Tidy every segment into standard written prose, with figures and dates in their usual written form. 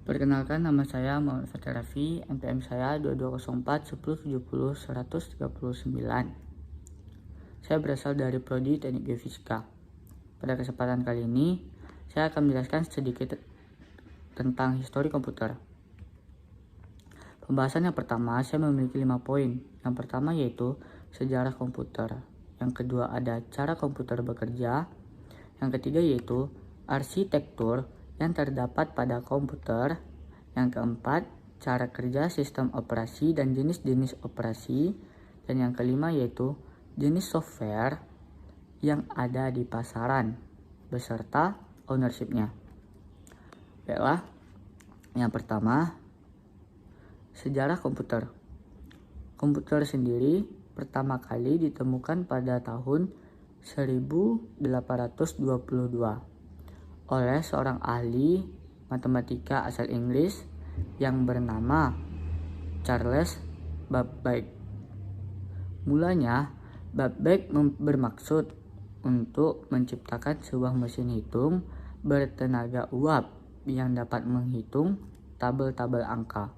Perkenalkan, nama saya Muhammad Fathir Raffi, NPM saya 2204 10 70 139. Saya berasal dari Prodi Teknik Geofisika. Pada kesempatan kali ini, saya akan menjelaskan sedikit tentang histori komputer. Pembahasan yang pertama, saya memiliki 5 poin. Yang pertama yaitu sejarah komputer. Yang kedua ada cara komputer bekerja. Yang ketiga yaitu arsitektur yang terdapat pada komputer. Yang keempat, cara kerja sistem operasi dan jenis-jenis operasi. Dan yang kelima yaitu jenis software yang ada di pasaran beserta ownership-nya. Baiklah, yang pertama, sejarah komputer. Komputer sendiri pertama kali ditemukan pada tahun 1822 oleh seorang ahli matematika asal Inggris yang bernama Charles Babbage. Mulanya, Babbage bermaksud untuk menciptakan sebuah mesin hitung bertenaga uap yang dapat menghitung tabel-tabel angka.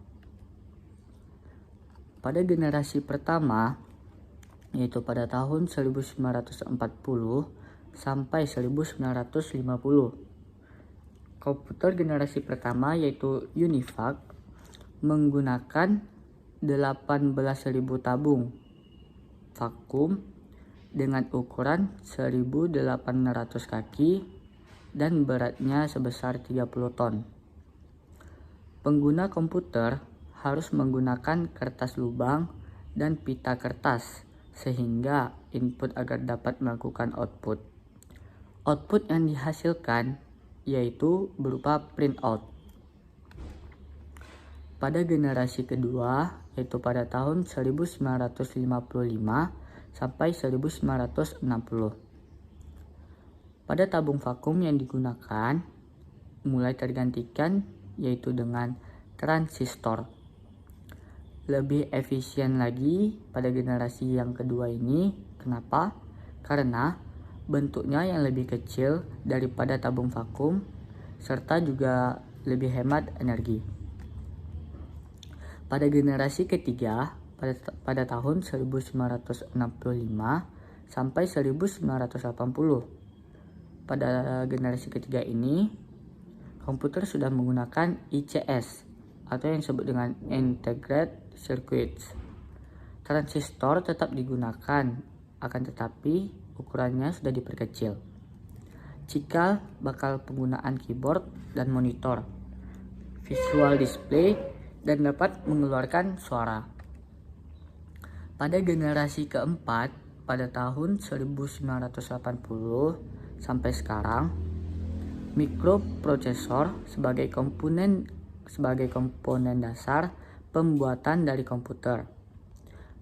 Pada generasi pertama, yaitu pada tahun 1940 sampai 1950. Komputer generasi pertama yaitu UNIVAC menggunakan 18.000 tabung vakum dengan ukuran 1.800 kaki dan beratnya sebesar 30 ton. Pengguna komputer harus menggunakan kertas lubang dan pita kertas sehingga input agar dapat melakukan output. Output yang dihasilkan yaitu berupa printout. Pada generasi kedua, yaitu pada tahun 1955 sampai 1960. Pada tabung vakum yang digunakan mulai tergantikan yaitu dengan transistor. Lebih efisien lagi pada generasi yang kedua ini. Kenapa? Karena bentuknya yang lebih kecil daripada tabung vakum serta juga lebih hemat energi. Pada generasi ketiga pada tahun 1965 sampai 1980. Pada generasi ketiga ini komputer sudah menggunakan ICS atau yang disebut dengan Integrated Circuits. Transistor tetap digunakan, akan tetapi ukurannya sudah diperkecil. Cikal bakal penggunaan keyboard dan monitor, visual display, dan dapat mengeluarkan suara. Pada generasi keempat, pada tahun 1980 sampai sekarang, mikroprosesor sebagai komponen dasar pembuatan dari komputer.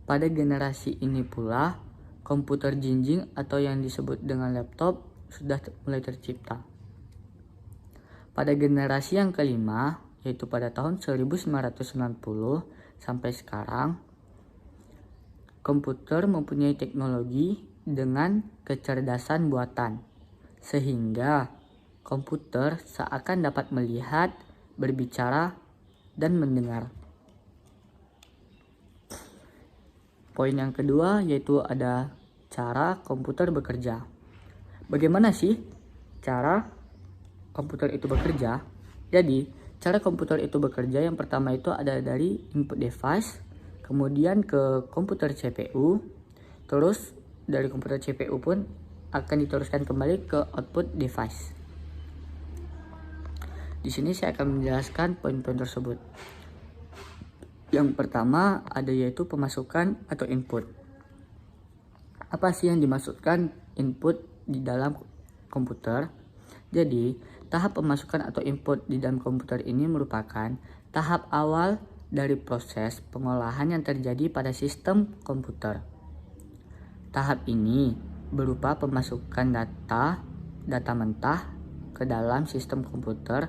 Pada generasi ini pula, komputer jinjing atau yang disebut dengan laptop sudah mulai tercipta. Pada generasi yang kelima, yaitu pada tahun 1990 sampai sekarang, komputer mempunyai teknologi dengan kecerdasan buatan, sehingga komputer seakan dapat melihat, berbicara, dan mendengar. Poin yang kedua yaitu ada cara komputer bekerja. Bagaimana sih cara komputer itu bekerja? Jadi, cara komputer itu bekerja yang pertama itu ada dari input device, kemudian ke komputer CPU, terus dari komputer CPU pun akan diteruskan kembali ke output device. Di sini saya akan menjelaskan poin-poin tersebut. Yang pertama ada yaitu pemasukan atau input. Apa sih yang dimaksudkan input di dalam komputer? Jadi, tahap pemasukan atau input di dalam komputer ini merupakan tahap awal dari proses pengolahan yang terjadi pada sistem komputer. Tahap ini berupa pemasukan data mentah ke dalam sistem komputer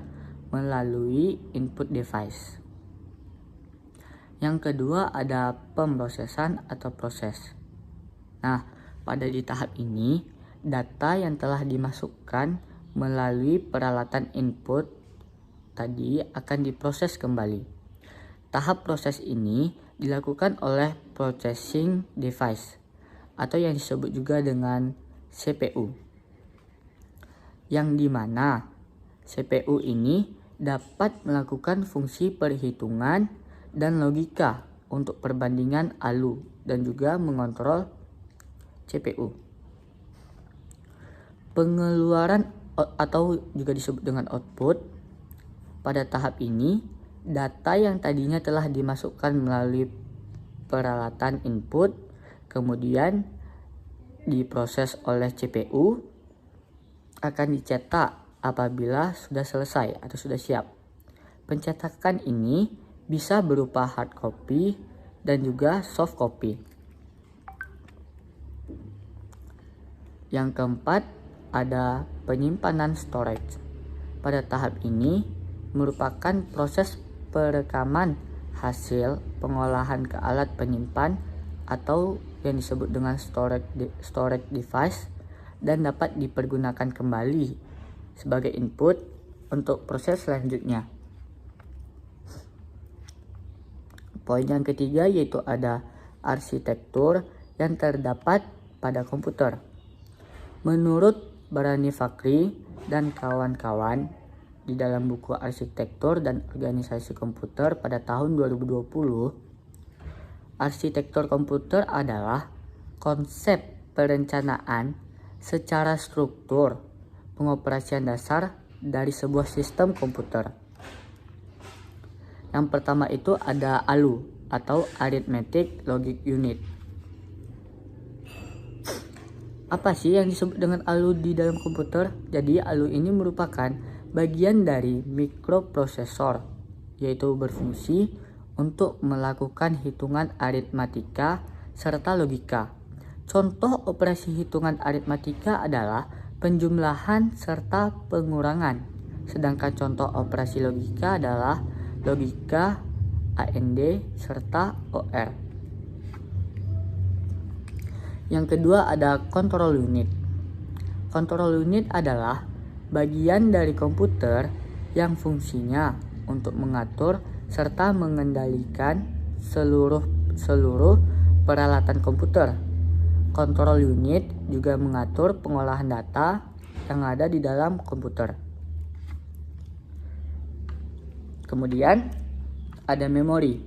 melalui input device. Yang kedua ada pemrosesan atau proses. Nah, pada di tahap ini, data yang telah dimasukkan melalui peralatan input tadi akan diproses kembali. Tahap proses ini dilakukan oleh processing device atau yang disebut juga dengan CPU. Yang dimana CPU ini dapat melakukan fungsi perhitungan dan logika untuk perbandingan ALU dan juga mengontrol CPU. Pengeluaran atau juga disebut dengan output. Pada tahap ini, data yang tadinya telah dimasukkan melalui peralatan input kemudian diproses oleh CPU akan dicetak apabila sudah selesai atau sudah siap. Pencetakan ini bisa berupa hard copy dan juga soft copy. Yang keempat ada penyimpanan storage. Pada tahap ini merupakan proses perekaman hasil pengolahan ke alat penyimpan atau yang disebut dengan storage device dan dapat dipergunakan kembali sebagai input untuk proses selanjutnya. Poin yang ketiga yaitu ada arsitektur yang terdapat pada komputer. Menurut Barani Fakri dan kawan-kawan di dalam buku Arsitektur dan Organisasi Komputer pada tahun 2020, arsitektur komputer adalah konsep perencanaan secara struktur pengoperasian dasar dari sebuah sistem komputer. Yang pertama itu ada ALU atau Arithmetic Logic Unit. Apa sih yang disebut dengan ALU di dalam komputer? Jadi ALU ini merupakan bagian dari mikroprosesor, yaitu berfungsi untuk melakukan hitungan aritmatika serta logika. Contoh operasi hitungan aritmatika adalah penjumlahan serta pengurangan. Sedangkan contoh operasi logika adalah logika, AND, serta OR. Yang kedua ada control unit. Control unit adalah bagian dari komputer yang fungsinya untuk mengatur serta mengendalikan seluruh peralatan komputer. Control unit juga mengatur pengolahan data yang ada di dalam komputer. Kemudian ada memori.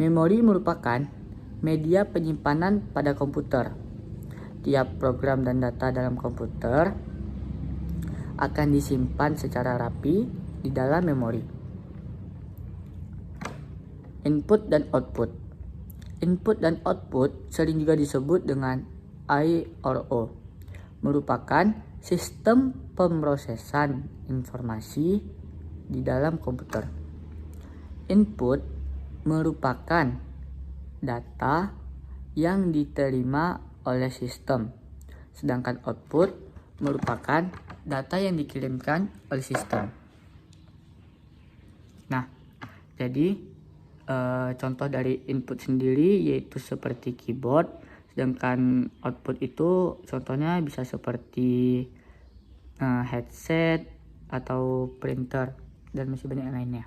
Memori merupakan media penyimpanan pada komputer. Tiap program dan data dalam komputer akan disimpan secara rapi di dalam memori. Input dan output. Input dan output sering juga disebut dengan I/O, merupakan sistem pemrosesan informasi di dalam komputer. Input merupakan data yang diterima oleh sistem, sedangkan output merupakan data yang dikirimkan oleh sistem. Nah, jadi contoh dari input sendiri yaitu seperti keyboard, sedangkan output itu contohnya bisa seperti headset atau printer dan masih banyak yang lainnya.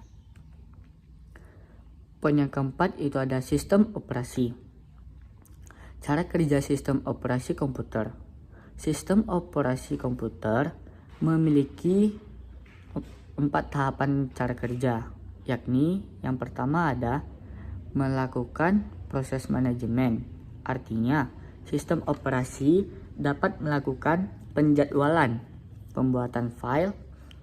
Poin yang keempat itu ada sistem operasi. Cara kerja sistem operasi komputer. Sistem operasi komputer memiliki 4 tahapan cara kerja, yakni yang pertama ada melakukan proses manajemen. Artinya, sistem operasi dapat melakukan penjadwalan, pembuatan file,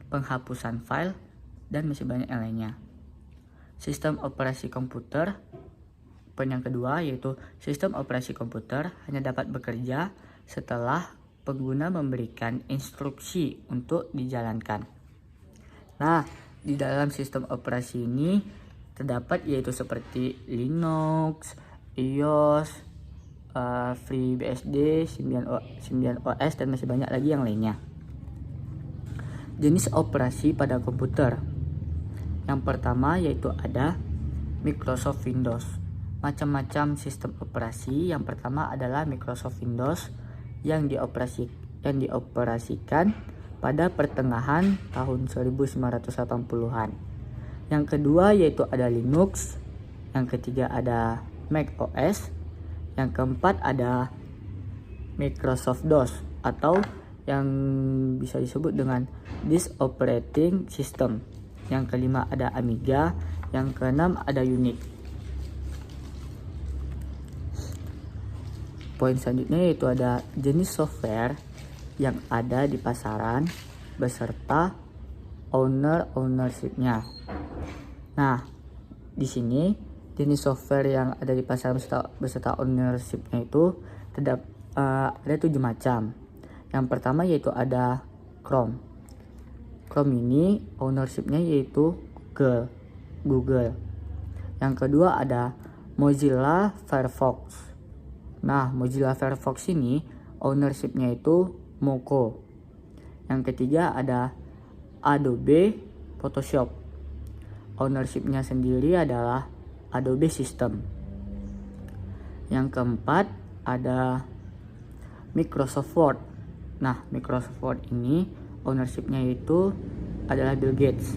penghapusan file, dan masih banyak yang lainnya. Sistem operasi komputer, poin yang kedua yaitu sistem operasi komputer hanya dapat bekerja setelah pengguna memberikan instruksi untuk dijalankan. Nah, di dalam sistem operasi ini terdapat yaitu seperti Linux, iOS, FreeBSD, 9OS, dan masih banyak lagi yang lainnya. Jenis operasi pada komputer. Yang pertama yaitu ada Microsoft Windows. Macam-macam sistem operasi. Yang pertama adalah Microsoft Windows yang dioperasikan pada pertengahan tahun 1980-an. Yang kedua yaitu ada Linux, yang ketiga ada Mac OS, yang keempat ada Microsoft DOS atau yang bisa disebut dengan Disk Operating System. Yang kelima ada Amiga, yang keenam ada Unix. Poin selanjutnya yaitu ada jenis software yang ada di pasaran beserta ownership-nya. Nah, di sini jenis software yang ada di pasaran beserta ownership-nya itu ada 7 macam. Yang pertama yaitu ada Chrome. Chrome ini ownership-nya yaitu Google. Yang kedua ada Mozilla Firefox. Nah, Mozilla Firefox ini ownership-nya itu Moco. Yang ketiga ada Adobe Photoshop. Ownership-nya sendiri adalah Adobe System. Yang keempat ada Microsoft Word. Nah, Microsoft Word ini ownership-nya itu adalah Bill Gates.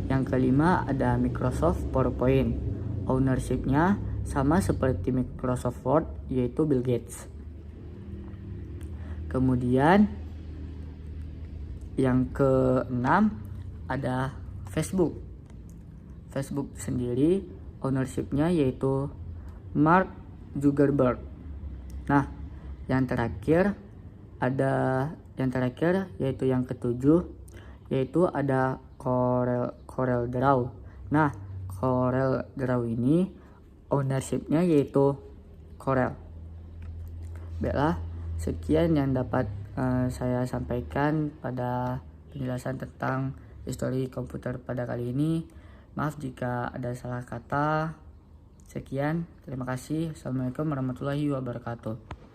Yang kelima ada Microsoft PowerPoint. Ownership-nya sama seperti Microsoft Word, yaitu Bill Gates. Kemudian yang keenam ada Facebook. Facebook sendiri ownership-nya yaitu Mark Zuckerberg. Nah, yang terakhir yaitu yang ketujuh yaitu ada Corel Draw. Nah, Corel Draw ini ownership-nya yaitu Corel. Baiklah, sekian yang dapat saya sampaikan pada penjelasan tentang histori komputer pada kali ini. Maaf jika ada salah kata. Sekian, terima kasih. Assalamualaikum warahmatullahi wabarakatuh.